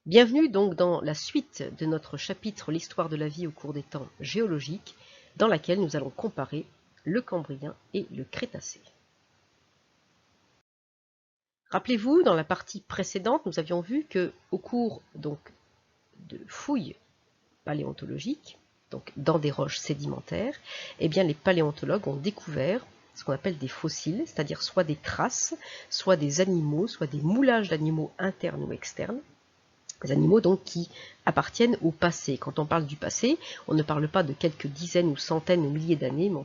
Bienvenue donc dans la suite de notre chapitre L'histoire de la vie au cours des temps géologiques, dans laquelle nous allons comparer le Cambrien et le Crétacé. Rappelez-vous, dans la partie précédente, nous avions vu que au cours donc de fouilles paléontologiques, donc dans des roches sédimentaires, eh bien les paléontologues ont découvert ce qu'on appelle des fossiles, c'est-à-dire soit des traces, soit des animaux, soit des moulages d'animaux internes ou externes. Des animaux donc qui appartiennent au passé. Quand on parle du passé, on ne parle pas de quelques dizaines ou centaines ou milliers d'années, mais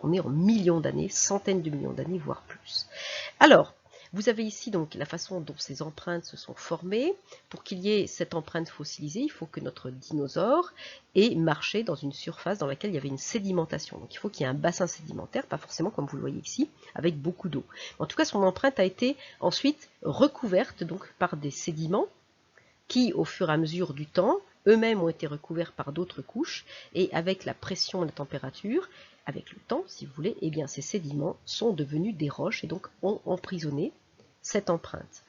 on est en millions d'années, centaines de millions d'années, voire plus. Alors, vous avez ici donc la façon dont ces empreintes se sont formées. Pour qu'il y ait cette empreinte fossilisée, il faut que notre dinosaure ait marché dans une surface dans laquelle il y avait une sédimentation. Donc il faut qu'il y ait un bassin sédimentaire, pas forcément comme vous le voyez ici, avec beaucoup d'eau. En tout cas, son empreinte a été ensuite recouverte donc par des sédiments qui, au fur et à mesure du temps, eux-mêmes ont été recouverts par d'autres couches, et avec la pression et la température, avec le temps, si vous voulez, eh bien, ces sédiments sont devenus des roches et donc ont emprisonné cette empreinte.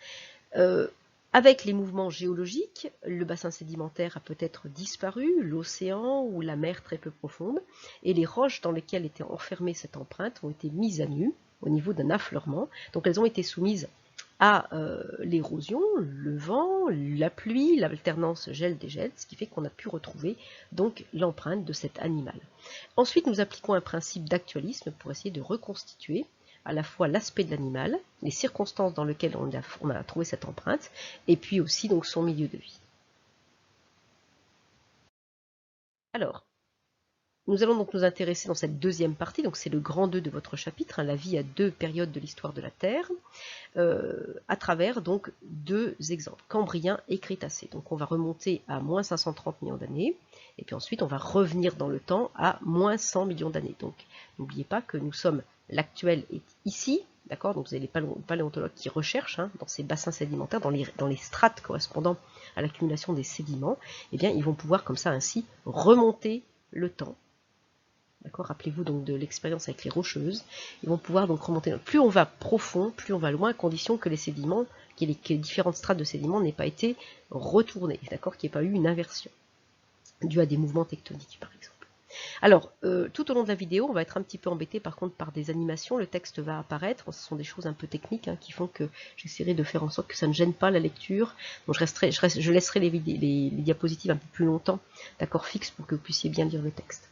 Avec les mouvements géologiques, le bassin sédimentaire a peut-être disparu, l'océan ou la mer très peu profonde, et les roches dans lesquelles était enfermée cette empreinte ont été mises à nu au niveau d'un affleurement. Donc elles ont été soumises à l'érosion, le vent, la pluie, l'alternance gel-dégel, ce qui fait qu'on a pu retrouver donc l'empreinte de cet animal. Ensuite, nous appliquons un principe d'actualisme pour essayer de reconstituer à la fois l'aspect de l'animal, les circonstances dans lesquelles on a trouvé cette empreinte, et puis aussi donc son milieu de vie. Alors, nous allons donc nous intéresser dans cette deuxième partie, donc c'est le grand 2 de votre chapitre, la vie à deux périodes de l'histoire de la Terre, à travers donc deux exemples, Cambrien et Crétacé. Donc on va remonter à moins 530 millions d'années, et puis ensuite on va revenir dans le temps à moins 100 millions d'années. Donc n'oubliez pas que nous sommes, l'actuel est ici, d'accord. Donc vous avez les paléontologues qui recherchent dans ces bassins sédimentaires, dans les strates correspondant à l'accumulation des sédiments, eh bien ils vont pouvoir comme ça ainsi remonter le temps. Rappelez-vous donc de l'expérience avec les rocheuses. Ils vont pouvoir donc remonter. Plus on va profond, plus on va loin, à condition que les sédiments, que les différentes strates de sédiments n'aient pas été retournées, d'accord, qu'il n'y ait pas eu une inversion due à des mouvements tectoniques, par exemple. Alors, tout au long de la vidéo, on va être un petit peu embêté par contre par des animations. Le texte va apparaître. Ce sont des choses un peu techniques qui font que j'essaierai de faire en sorte que ça ne gêne pas la lecture. Donc je laisserai les diapositives un peu plus longtemps, d'accord, fixes, pour que vous puissiez bien lire le texte.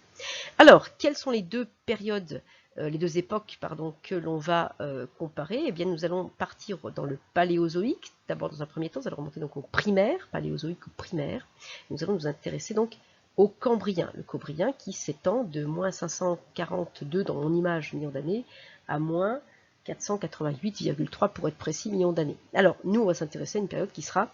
Alors, quelles sont les deux périodes, les deux époques, pardon, que l'on va comparer? Eh bien, nous allons partir dans le Paléozoïque. D'abord, dans un premier temps, nous allons remonter donc au primaire, Paléozoïque ou primaire. Nous allons nous intéresser donc au Cambrien, le Cambrien qui s'étend de moins 542 dans mon image millions d'années à moins 488,3 pour être précis millions d'années. Alors, nous, on va s'intéresser à une période qui sera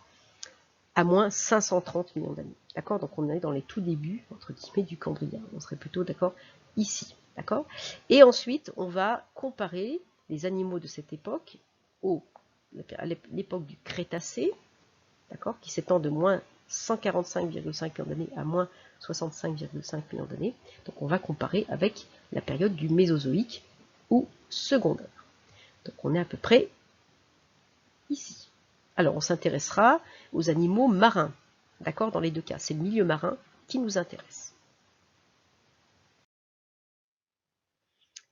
à moins 530 millions d'années. D'accord? Donc on est dans les tout débuts, entre guillemets, du Cambrien. On serait plutôt, d'accord, ici. D'accord? Et ensuite, on va comparer les animaux de cette époque à l'époque du Crétacé, d'accord, qui s'étend de moins 145,5 millions d'années à moins 65,5 millions d'années. Donc on va comparer avec la période du Mésozoïque ou secondaire. Donc on est à peu près ici. Alors, on s'intéressera aux animaux marins, d'accord, dans les deux cas. C'est le milieu marin qui nous intéresse.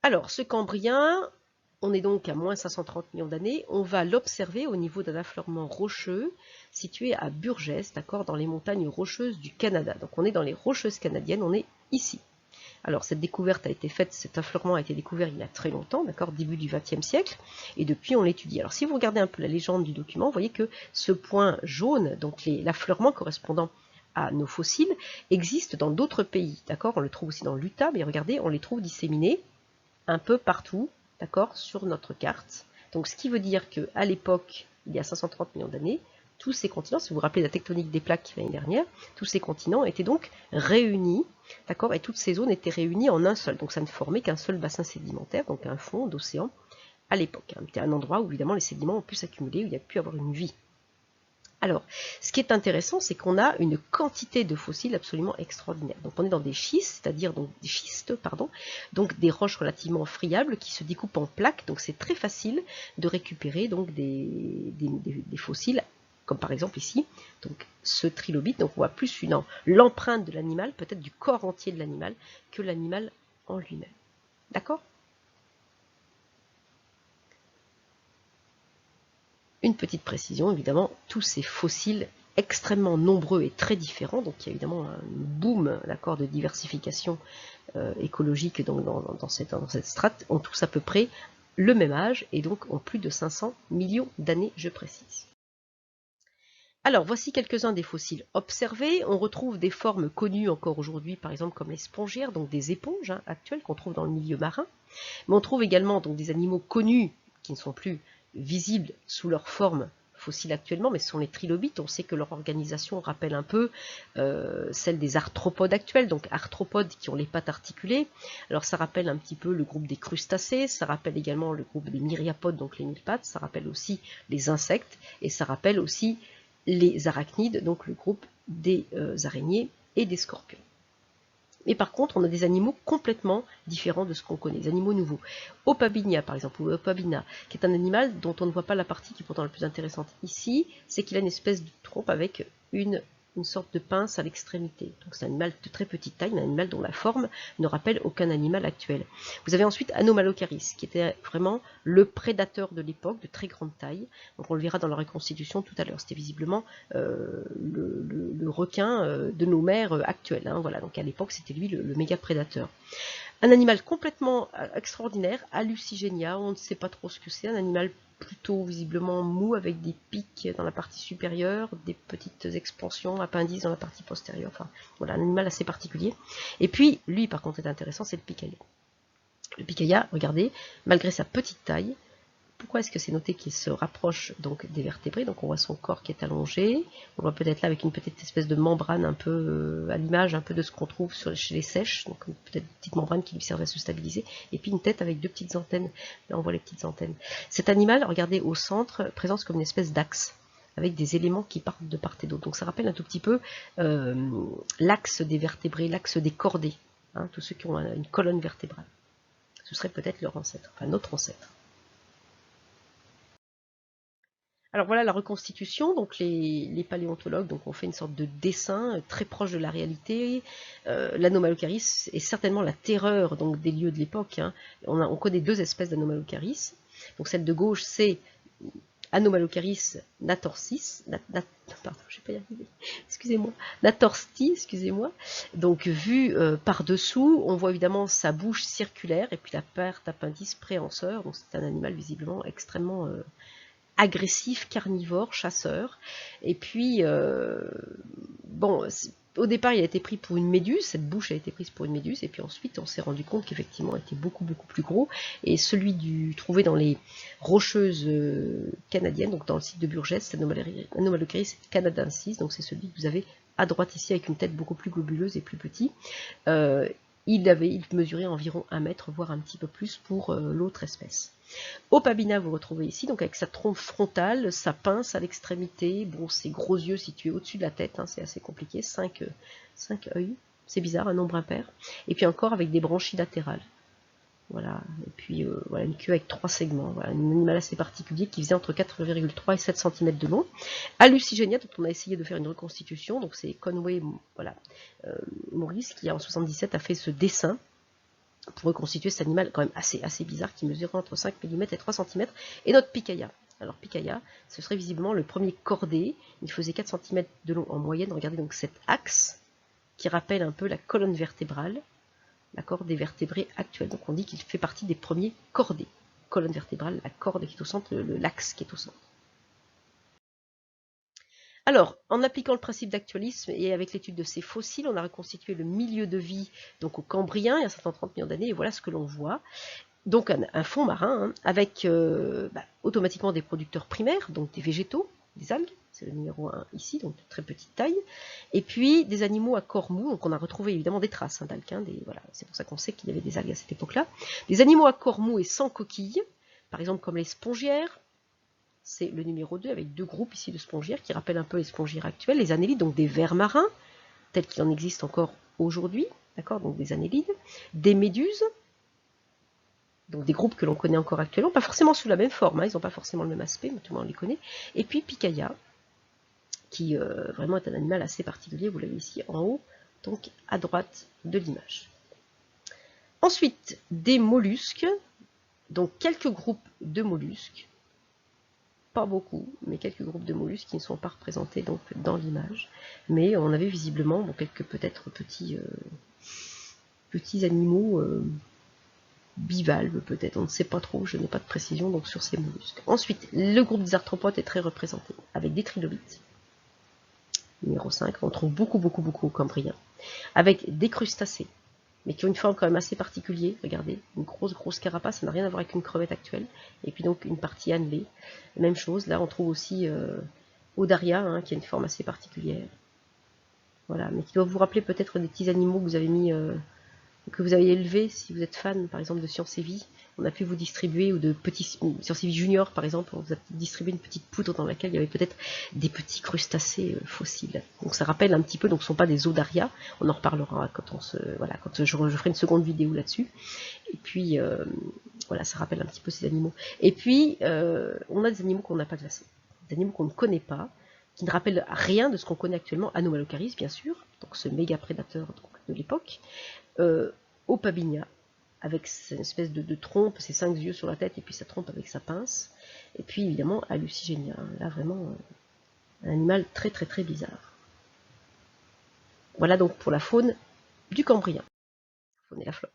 Alors, ce Cambrien, on est donc à moins 530 millions d'années. On va l'observer au niveau d'un affleurement rocheux situé à Burgess, d'accord, dans les montagnes rocheuses du Canada. Donc, on est dans les rocheuses canadiennes, on est ici. Alors cette découverte a été faite, cet affleurement a été découvert il y a très longtemps, d'accord, début du XXe siècle, et depuis on l'étudie. Alors si vous regardez un peu la légende du document, vous voyez que ce point jaune, donc l'affleurement correspondant à nos fossiles, existe dans d'autres pays, d'accord. On le trouve aussi dans l'Utah, mais regardez, on les trouve disséminés un peu partout, d'accord, sur notre carte. Donc ce qui veut dire qu'à l'époque, il y a 530 millions d'années, tous ces continents, si vous vous rappelez la tectonique des plaques l'année dernière, tous ces continents étaient donc réunis, d'accord, et toutes ces zones étaient réunies en un seul. Donc ça ne formait qu'un seul bassin sédimentaire, donc un fond d'océan à l'époque. C'était un endroit où évidemment les sédiments ont pu s'accumuler, où il y a pu avoir une vie. Alors, ce qui est intéressant, c'est qu'on a une quantité de fossiles absolument extraordinaire. Donc on est dans des schistes, c'est-à-dire des schistes, pardon, donc des roches relativement friables qui se découpent en plaques. Donc c'est très facile de récupérer donc des fossiles comme par exemple ici, donc ce trilobite, donc on voit plus l'empreinte de l'animal, peut-être du corps entier de l'animal, que l'animal en lui-même. D'accord? Une petite précision, évidemment, tous ces fossiles extrêmement nombreux et très différents, donc il y a évidemment un boom de diversification écologique dans cette strate, ont tous à peu près le même âge et donc ont plus de 500 millions d'années, je précise. Alors, voici quelques-uns des fossiles observés. On retrouve des formes connues encore aujourd'hui, par exemple comme les spongiaires, donc des éponges actuelles qu'on trouve dans le milieu marin. Mais on trouve également donc, des animaux connus qui ne sont plus visibles sous leur forme fossile actuellement, mais ce sont les trilobites. On sait que leur organisation rappelle un peu celle des arthropodes actuels, donc arthropodes qui ont les pattes articulées. Alors ça rappelle un petit peu le groupe des crustacés, ça rappelle également le groupe des myriapodes, donc les mille pattes, ça rappelle aussi les insectes, et ça rappelle aussi les arachnides, donc le groupe des araignées et des scorpions. Et par contre, on a des animaux complètement différents de ce qu'on connaît, des animaux nouveaux. Opabinia, par exemple, ou Opabina, qui est un animal dont on ne voit pas la partie qui est pourtant la plus intéressante ici, c'est qu'il a une espèce de trompe avec une sorte de pince à l'extrémité. Donc c'est un animal de très petite taille, un animal dont la forme ne rappelle aucun animal actuel. Vous avez ensuite Anomalocaris, qui était vraiment le prédateur de l'époque, de très grande taille. Donc on le verra dans la reconstitution tout à l'heure. C'était visiblement le requin de nos mers actuelles. Voilà. Donc à l'époque, c'était lui le méga prédateur. Un animal complètement extraordinaire, Hallucigenia, on ne sait pas trop ce que c'est, un animal plutôt visiblement mou avec des pics dans la partie supérieure, des petites expansions, appendices dans la partie postérieure, enfin voilà, un animal assez particulier. Et puis, lui par contre est intéressant, c'est le Picaya. Le Picaya, regardez, malgré sa petite taille, pourquoi est-ce que c'est noté qu'il se rapproche donc des vertébrés? Donc on voit son corps qui est allongé, on voit peut-être là avec une petite espèce de membrane un peu à l'image un peu de ce qu'on trouve chez les sèches, donc peut-être une petite membrane qui lui servait à se stabiliser, et puis une tête avec deux petites antennes, là on voit les petites antennes. Cet animal, regardez au centre, présente comme une espèce d'axe, avec des éléments qui partent de part et d'autre. Donc ça rappelle un tout petit peu l'axe des vertébrés, l'axe des chordés, tous ceux qui ont une colonne vertébrale. Ce serait peut-être leur ancêtre, enfin notre ancêtre. Alors voilà la reconstitution, donc les paléontologues ont fait une sorte de dessin très proche de la réalité. L'Anomalocaris est certainement la terreur donc, des lieux de l'époque. On connaît deux espèces d'Anomalocaris. Donc celle de gauche, c'est Anomalocaris natorsis, pardon, je vais pas y arriver, excusez-moi, natorsti, excusez-moi. Donc vu par-dessous, on voit évidemment sa bouche circulaire et puis la paire d'appendices préhenseurs. Donc c'est un animal visiblement extrêmement agressif, carnivore, chasseur. Et puis, bon, au départ, il a été pris pour une méduse, cette bouche a été prise pour une méduse, et puis ensuite, on s'est rendu compte qu'effectivement, il était beaucoup, beaucoup plus gros. Et celui trouvé dans les rocheuses canadiennes, donc dans le site de Burgess, Anomalocaris canadensis, donc c'est celui que vous avez à droite ici, avec une tête beaucoup plus globuleuse et plus petit. Il mesurait environ 1 mètre, voire un petit peu plus pour l'autre espèce. Opabina, vous retrouvez ici, donc avec sa trompe frontale, sa pince à l'extrémité, bon, ses gros yeux situés au-dessus de la tête, c'est assez compliqué, 5 œils, c'est bizarre, un nombre impair, et puis encore avec des branchies latérales. Voilà, et puis voilà, une queue avec 3 segments, voilà, un animal assez particulier qui faisait entre 4,3 et 7 cm de long. Hallucigenia, dont on a essayé de faire une reconstitution, donc c'est Conway Maurice qui en 77 a fait ce dessin pour reconstituer cet animal quand même assez bizarre qui mesure entre 5 mm et 3 cm. Et notre Picaya. Alors Picaya, ce serait visiblement le premier cordé. Il faisait 4 cm de long en moyenne. Regardez donc cet axe qui rappelle un peu la colonne vertébrale, d'accord, des vertébrés actuels. Donc on dit qu'il fait partie des premiers cordés. Colonne vertébrale, la corde qui est au centre, l'axe qui est au centre. Alors, en appliquant le principe d'actualisme et avec l'étude de ces fossiles, on a reconstitué le milieu de vie donc au Cambrien, il y a 130 millions d'années, et voilà ce que l'on voit. Donc un fond marin avec automatiquement des producteurs primaires, donc des végétaux, des algues, c'est le numéro 1 ici, donc de très petite taille, et puis des animaux à corps mou, donc on a retrouvé évidemment des traces d'algues, voilà, c'est pour ça qu'on sait qu'il y avait des algues à cette époque-là. Des animaux à corps mou et sans coquille, par exemple comme les spongiaires, c'est le numéro 2 avec deux groupes ici de spongiaires qui rappellent un peu les spongiaires actuels, les annélides, donc des vers marins, tels qu'il en existe encore aujourd'hui, d'accord, donc des annélides, des méduses, donc des groupes que l'on connaît encore actuellement, pas forcément sous la même forme, ils n'ont pas forcément le même aspect, mais tout le monde les connaît, et puis Picaya, qui vraiment est un animal assez particulier, vous l'avez ici en haut, donc à droite de l'image. Ensuite, des mollusques, donc quelques groupes de mollusques, pas beaucoup, mais quelques groupes de mollusques qui ne sont pas représentés donc dans l'image. Mais on avait visiblement bon, quelques peut-être petits animaux bivalves peut-être, on ne sait pas trop, je n'ai pas de précision donc sur ces mollusques. Ensuite, le groupe des arthropodes est très représenté, avec des trilobites. Numéro 5, on trouve beaucoup au Cambrien, avec des crustacés, mais qui ont une forme quand même assez particulière, regardez, une grosse carapace, ça n'a rien à voir avec une crevette actuelle, et puis donc une partie annelée, même chose, là on trouve aussi Odaria, hein, qui a une forme assez particulière, voilà, mais qui doit vous rappeler peut-être des petits animaux que vous avez mis, que vous avez élevés, si vous êtes fan par exemple de Science et Vie, on a pu vous distribuer, ou de petits Science et Vie Junior par exemple, on vous a distribué une petite poutre dans laquelle il y avait peut-être des petits crustacés fossiles. Donc ça rappelle un petit peu, donc ce ne sont pas des Odaria, on en reparlera quand on se, voilà, quand je ferai une seconde vidéo là-dessus. Et puis voilà, ça rappelle un petit peu ces animaux. Et puis on a des animaux qu'on n'a pas classés, des animaux qu'on ne connaît pas, qui ne rappellent rien de ce qu'on connaît actuellement, Anomalocaris bien sûr, donc ce méga prédateur de l'époque. Opabinia, avec une espèce de trompe, ses 5 yeux sur la tête, et puis sa trompe avec sa pince. Et puis évidemment Hallucigenia, là vraiment un animal très bizarre. Voilà donc pour la faune du Cambrien, la faune et la flore.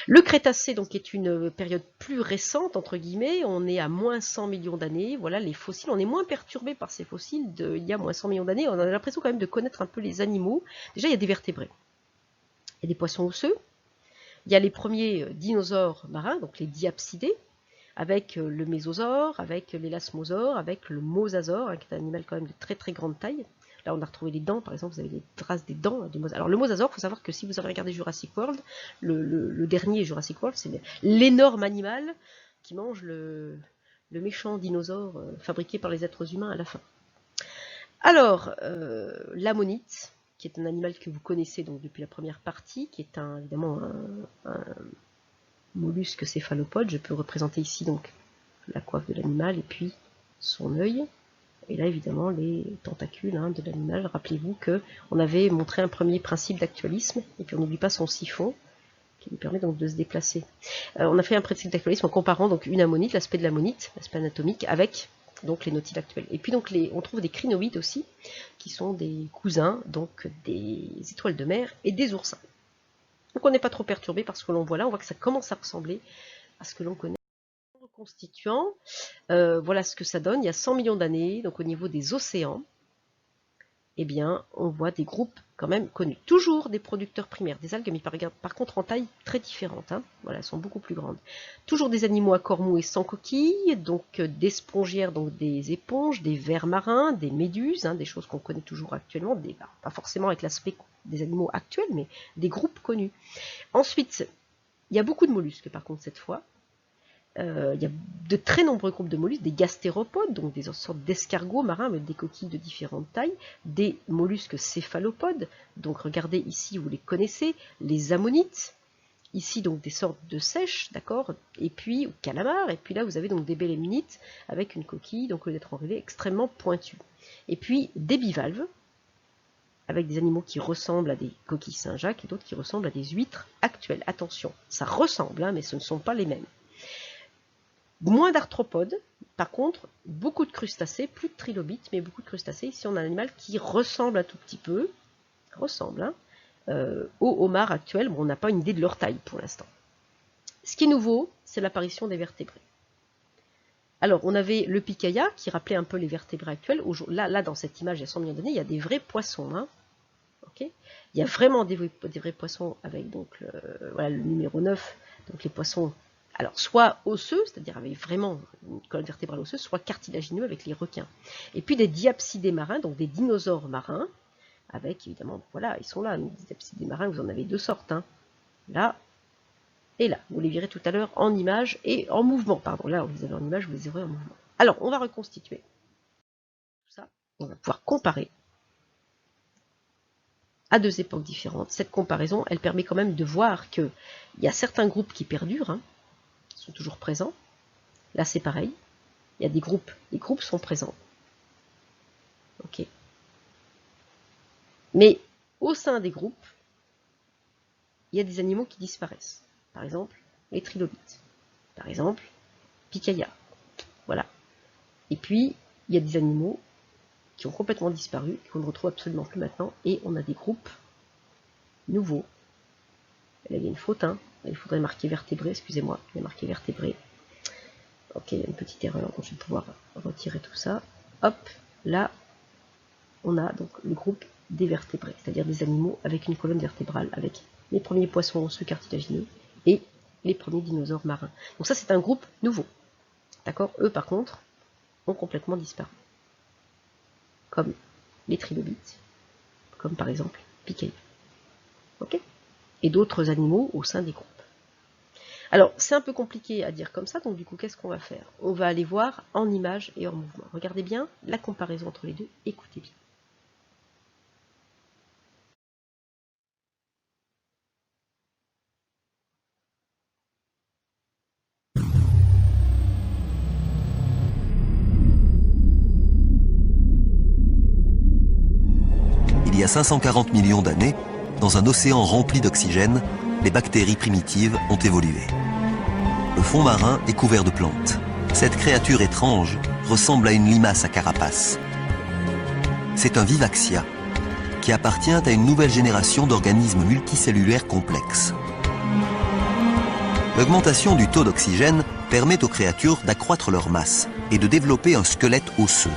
Le Crétacé donc est une période plus récente, entre guillemets, on est à moins 100 millions d'années, voilà les fossiles, on est moins perturbé par ces fossiles d'il y a moins 100 millions d'années, on a l'impression quand même de connaître un peu les animaux. Déjà il y a des vertébrés, il y a des poissons osseux, il y a les premiers dinosaures marins, donc les diapsidés, avec le mésosaure, avec l'élasmosaure, avec le mosasaure, hein, qui est un animal quand même de très grande taille. Là, on a retrouvé les dents, par exemple, vous avez des traces des dents du mosasaure. Alors, le mosasaure, il faut savoir que si vous avez regardé Jurassic World, le dernier Jurassic World, c'est l'énorme animal qui mange le méchant dinosaure fabriqué par les êtres humains à la fin. Alors, l'ammonite, qui est un animal que vous connaissez donc depuis la première partie, qui est évidemment un mollusque céphalopode. Je peux représenter ici donc la coiffe de l'animal et puis son œil. Et là évidemment les tentacules de l'animal. Rappelez-vous qu'on avait montré un premier principe d'actualisme, et puis on n'oublie pas son siphon, qui lui permet donc de se déplacer. On a fait un principe d'actualisme en comparant donc une ammonite, l'aspect de l'ammonite, l'aspect anatomique, avec donc les nautiles actuels. Et puis donc on trouve des crinoïdes aussi, qui sont des cousins donc des étoiles de mer et des oursins. Donc on n'est pas trop perturbé par ce que l'on voit là, on voit que ça commence à ressembler à ce que l'on connaît. Reconstituant, voilà ce que ça donne, il y a 100 millions d'années, donc au niveau des océans, eh bien, on voit des groupes quand même connus. Toujours des producteurs primaires, des algues, mais par contre en taille très différente, hein. Voilà, elles sont beaucoup plus grandes. Toujours des animaux à corps mou et sans coquille, donc des spongiaires, donc des éponges, des vers marins, des méduses, hein, des choses qu'on connaît toujours actuellement, pas forcément avec l'aspect des animaux actuels, mais des groupes connus. Ensuite, il y a beaucoup de mollusques par contre cette fois. Il y a de très nombreux groupes de mollusques, des gastéropodes, donc des sortes d'escargots marins avec des coquilles de différentes tailles, des mollusques céphalopodes, donc regardez ici, vous les connaissez, les ammonites, ici donc des sortes de sèches, d'accord, et puis calamars, et puis là vous avez donc des bélémnites avec une coquille, donc au lieu d'être enrayée, extrêmement pointue. Et puis des bivalves, avec des animaux qui ressemblent à des coquilles Saint-Jacques et d'autres qui ressemblent à des huîtres actuelles. Attention, ça ressemble, hein, mais ce ne sont pas les mêmes. Moins d'arthropodes, par contre, beaucoup de crustacés, plus de trilobites, mais beaucoup de crustacés. Ici, on a un animal qui ressemble un tout petit peu, au homard actuel. Bon, on n'a pas une idée de leur taille pour l'instant. Ce qui est nouveau, c'est l'apparition des vertébrés. Alors, on avait le picaia, qui rappelait un peu les vertébrés actuels. Là, dans cette image, il y a 100 millions d'années, il y a des vrais poissons. Hein. Okay, il y a vraiment des vrais poissons avec donc voilà, le numéro 9, donc les poissons, alors soit osseux, c'est-à-dire avec vraiment une colonne vertébrale osseuse, soit cartilagineux avec les requins. Et puis des diapsidés marins, donc des dinosaures marins, avec évidemment, voilà, ils sont là, les diapsidés marins, vous en avez deux sortes, hein, là et là. Vous les verrez tout à l'heure en image et en mouvement, pardon, là vous les avez en image, vous les verrez en mouvement. Alors, on va reconstituer tout ça, on va pouvoir comparer à deux époques différentes. Cette comparaison, elle permet quand même de voir qu'il y a certains groupes qui perdurent, hein, qui sont toujours présents. Là, c'est pareil. Il y a des groupes, les groupes sont présents. Ok. Mais au sein des groupes, il y a des animaux qui disparaissent. Par exemple, les trilobites. Par exemple, Picaya. Voilà. Et puis, il y a des animaux qui ont complètement disparu, qu'on ne retrouve absolument plus maintenant, et on a des groupes nouveaux. Là, il y a une faute, hein. Il faudrait marquer vertébré, excusez-moi, il y a marqué vertébré. Ok, il y a une petite erreur, donc je vais pouvoir retirer tout ça. Hop, là, on a donc le groupe des vertébrés, c'est-à-dire des animaux avec une colonne vertébrale, avec les premiers poissons osseux cartilagineux et les premiers dinosaures marins. Donc ça, c'est un groupe nouveau. D'accord? Eux, par contre, ont complètement disparu. Comme les trilobites, comme par exemple Picaya. Ok? Et d'autres animaux au sein des groupes. Alors, c'est un peu compliqué à dire comme ça, donc du coup, qu'est-ce qu'on va faire? On va aller voir en images et en mouvement. Regardez bien la comparaison entre les deux, écoutez bien. Il y a 540 millions d'années, dans un océan rempli d'oxygène, les bactéries primitives ont évolué. Le fond marin est couvert de plantes. Cette créature étrange ressemble à une limace à carapace. C'est un vivaxia qui appartient à une nouvelle génération d'organismes multicellulaires complexes. L'augmentation du taux d'oxygène permet aux créatures d'accroître leur masse et de développer un squelette osseux.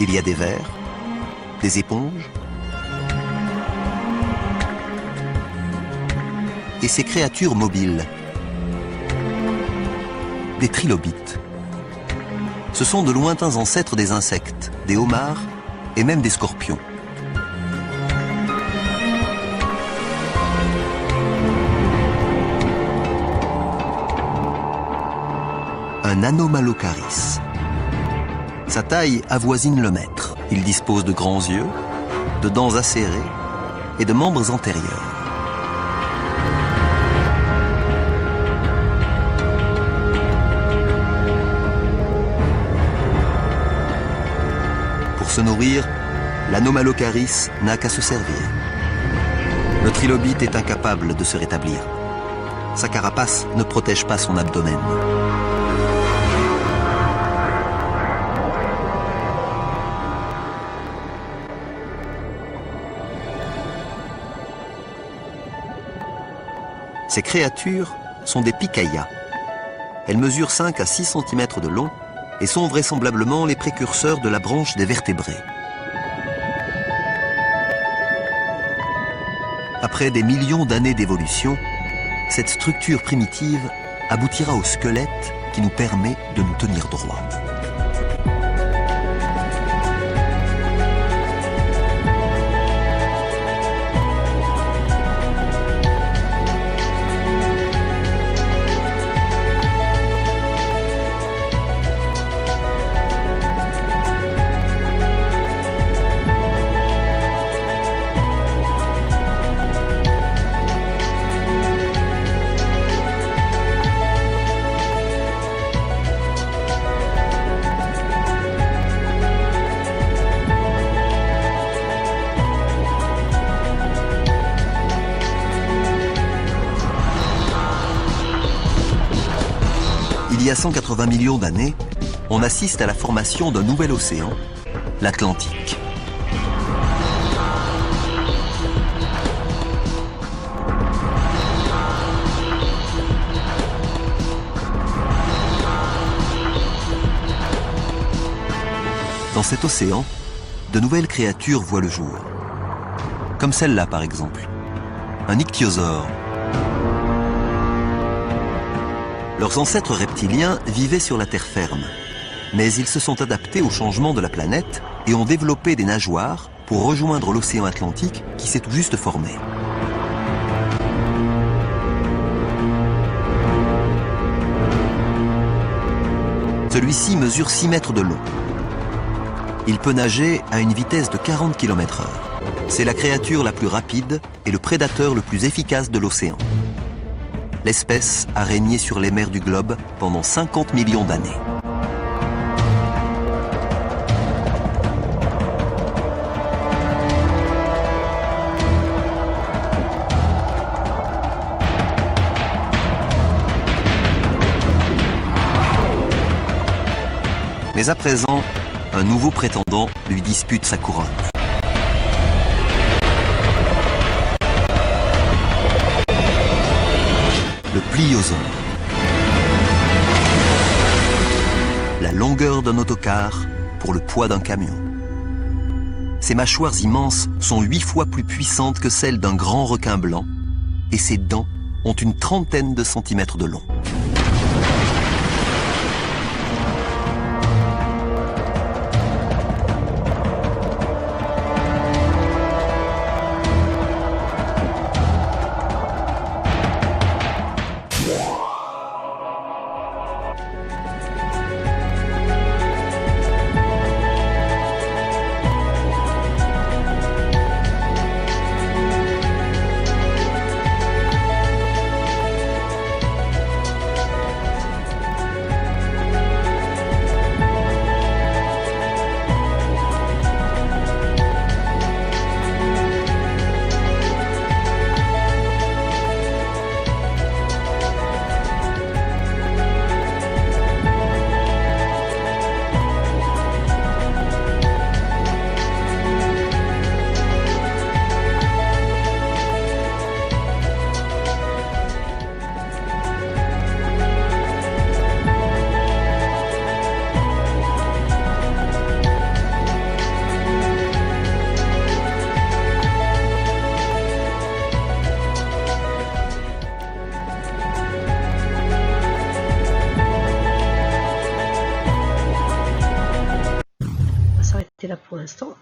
Il y a des vers, des éponges, et ces créatures mobiles, des trilobites. Ce sont de lointains ancêtres des insectes, des homards et même des scorpions. Un Anomalocaris. Sa taille avoisine le mètre. Il dispose de grands yeux, de dents acérées et de membres antérieurs. Pour se nourrir, l'Anomalocaris n'a qu'à se servir. Le trilobite est incapable de se rétablir. Sa carapace ne protège pas son abdomen. Ces créatures sont des Picaya. Elles mesurent 5 à 6 cm de long et sont vraisemblablement les précurseurs de la branche des vertébrés. Après des millions d'années d'évolution, cette structure primitive aboutira au squelette qui nous permet de nous tenir droit. Il y a 180 millions d'années, on assiste à la formation d'un nouvel océan, l'Atlantique. Dans cet océan, de nouvelles créatures voient le jour. Comme celle-là par exemple, un ichthyosaure. Leurs ancêtres reptiliens vivaient sur la terre ferme, mais ils se sont adaptés au changement de la planète et ont développé des nageoires pour rejoindre l'océan Atlantique qui s'est tout juste formé. Celui-ci mesure 6 mètres de long. Il peut nager à une vitesse de 40 km/h. C'est la créature la plus rapide et le prédateur le plus efficace de l'océan. L'espèce a régné sur les mers du globe pendant 50 millions d'années. Mais à présent, un nouveau prétendant lui dispute sa couronne. Le pliosaure. La longueur d'un autocar pour le poids d'un camion. Ses mâchoires immenses sont 8 fois plus puissantes que celles d'un grand requin blanc et ses dents ont une trentaine de centimètres de long. On va s'arrêter là pour l'instant.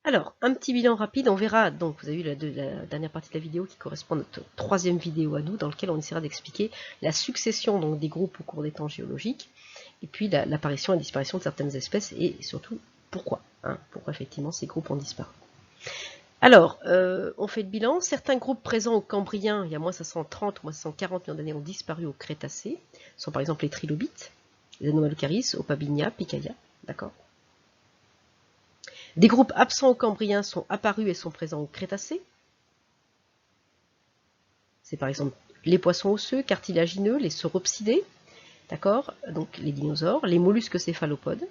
Alors, un petit bilan rapide, on verra, donc vous avez vu la dernière partie de la vidéo qui correspond à notre troisième vidéo à nous, dans laquelle on essaiera d'expliquer la succession donc, des groupes au cours des temps géologiques, et puis l'apparition et la disparition de certaines espèces, et surtout pourquoi, pourquoi effectivement ces groupes ont disparu. Alors, on fait le bilan, certains groupes présents au Cambrien, il y a moins 530 ou moins 540 millions d'années, ont disparu au Crétacé, ce sont par exemple les trilobites, les Anomalocaris, Opabinia, Picaya, d'accord. Des groupes absents au Cambrien sont apparus et sont présents au Crétacé. C'est par exemple les poissons osseux, cartilagineux, les sauropsidés, d'accord, donc les dinosaures, les mollusques céphalopodes.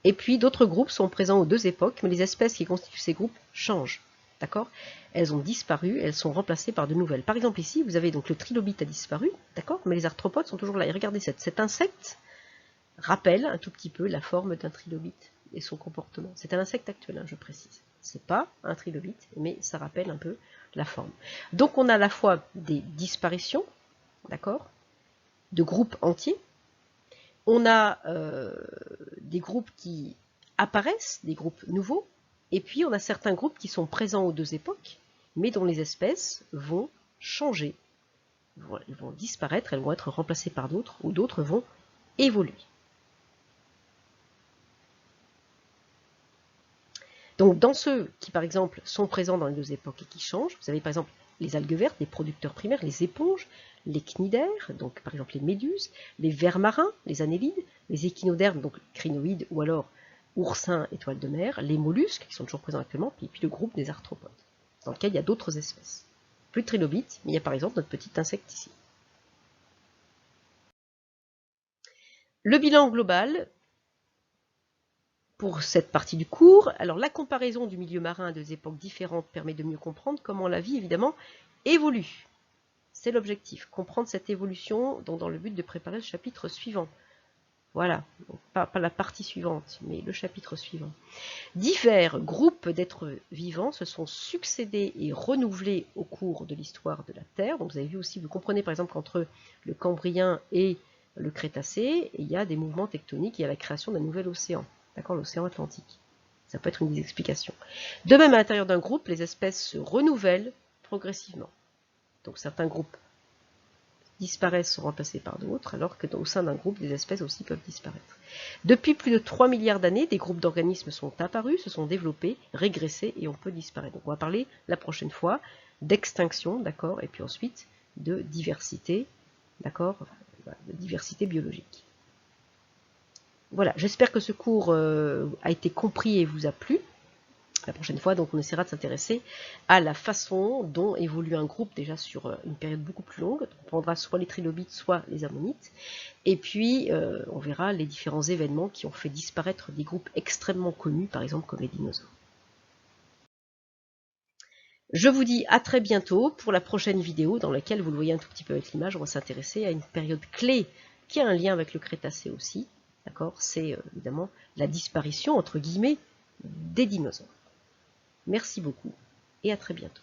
Et puis d'autres groupes sont présents aux deux époques, mais les espèces qui constituent ces groupes changent, d'accord. Elles ont disparu, elles sont remplacées par de nouvelles. Par exemple ici, vous avez donc le trilobite a disparu, d'accord, mais les arthropodes sont toujours là. Et regardez, cet insecte rappelle un tout petit peu la forme d'un trilobite et son comportement. C'est un insecte actuel, je précise. C'est pas un trilobite, mais ça rappelle un peu la forme. Donc on a à la fois des disparitions, d'accord, de groupes entiers. On a des groupes qui apparaissent, des groupes nouveaux, et puis on a certains groupes qui sont présents aux deux époques, mais dont les espèces vont changer. Elles vont disparaître, elles vont être remplacées par d'autres, ou d'autres vont évoluer. Donc dans ceux qui par exemple sont présents dans les deux époques et qui changent, vous avez par exemple les algues vertes, les producteurs primaires, les éponges, les cnidaires, donc par exemple les méduses, les vers marins, les annélides, les échinodermes, donc crinoïdes ou alors oursins, étoiles de mer, les mollusques qui sont toujours présents actuellement, puis le groupe des arthropodes, dans lequel il y a d'autres espèces. Plus de trilobites, mais il y a par exemple notre petit insecte ici. Le bilan global pour cette partie du cours, alors la comparaison du milieu marin à deux époques différentes permet de mieux comprendre comment la vie, évidemment, évolue. C'est l'objectif, comprendre cette évolution donc dans le but de préparer le chapitre suivant. Voilà, donc pas la partie suivante, mais le chapitre suivant. Divers groupes d'êtres vivants se sont succédés et renouvelés au cours de l'histoire de la Terre. Donc vous avez vu aussi, vous comprenez par exemple qu'entre le Cambrien et le Crétacé, il y a des mouvements tectoniques, il y a la création d'un nouvel océan. D'accord, l'océan Atlantique. Ça peut être une des explications. De même, à l'intérieur d'un groupe, les espèces se renouvellent progressivement. Donc certains groupes disparaissent, sont remplacés par d'autres, alors que au sein d'un groupe, des espèces aussi peuvent disparaître. Depuis plus de 3 milliards d'années, des groupes d'organismes sont apparus, se sont développés, régressés, et on peut disparaître. Donc on va parler la prochaine fois d'extinction, d'accord, et puis ensuite de diversité, d'accord, de diversité biologique. Voilà, j'espère que ce cours a été compris et vous a plu. La prochaine fois, donc, on essaiera de s'intéresser à la façon dont évolue un groupe déjà sur une période beaucoup plus longue. Donc, on prendra soit les trilobites, soit les ammonites. Et puis, on verra les différents événements qui ont fait disparaître des groupes extrêmement connus, par exemple comme les dinosaures. Je vous dis à très bientôt pour la prochaine vidéo dans laquelle, vous le voyez un tout petit peu avec l'image, on va s'intéresser à une période clé qui a un lien avec le Crétacé aussi. D'accord, c'est évidemment la disparition, entre guillemets, des dinosaures. Merci beaucoup et à très bientôt.